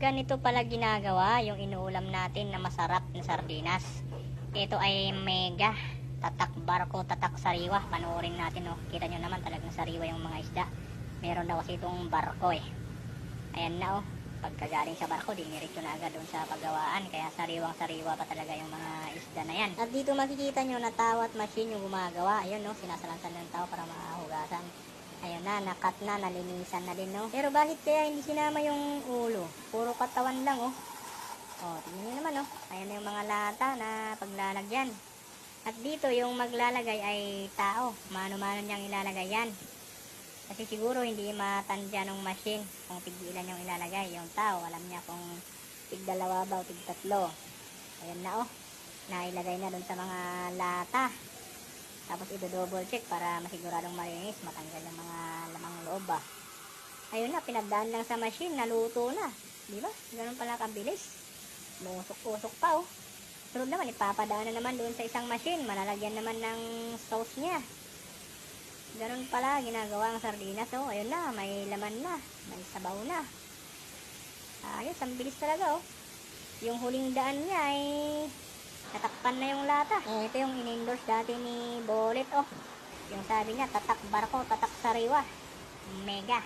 Ganito pala ginagawa yung inuulam natin na masarap na sardinas. Ito ay mega tatak barko, tatak sariwa. Panoorin natin, oh. Kita nyo naman talagang sariwa yung mga isda. Meron daw kasi itong barko eh. Ayan na, oh. Pagkagaling sa barko, diniretso na agad doon sa paggawaan. Kaya sariwang sariwa pa talaga yung mga isda na yan. At dito makikita nyo na tao at machine yung gumagawa. Ayun, no, sinasalansan ng tao para mahugasan. Ayun na, nakat na, nalinisan na din, no. Pero bakit kaya hindi sinama yung ulo? Puro katawan lang, oh. Oh, tingnan nyo naman, oh. Ayan na yung mga lata na paglalagyan. At dito yung maglalagay ay tao. Mano-mano niyang ilalagay yan. Kasi siguro hindi matandya ng machine kung tig-ilan yung ilalagay. Yung tao, alam niya kung tig-2 ba o tig-3. Ayan na, oh. Nailagay na dun sa mga lata. Tapos i-double check para masiguradong malinis, matanggal yung mga lamang loob ba. Ayun na, pinagdaan lang sa machine, naluto na. Di ba? Ganun pala kabilis. Musok-usok pa, oh. Sunod naman, ipapadaan na naman doon sa isang machine. Malalagyan naman ng sauce niya. Ganun pala ginagawa ang sardinas, oh. Ayun na, may laman na, may sabaw na. Ayos, ang bilis talaga, oh. Yung huling daan niya ay natakpan na yung lata. Ito yung in-endorse dati ni Bolet, oh. Yung sabi niya, tatak barko, tatak sariwa. Mega.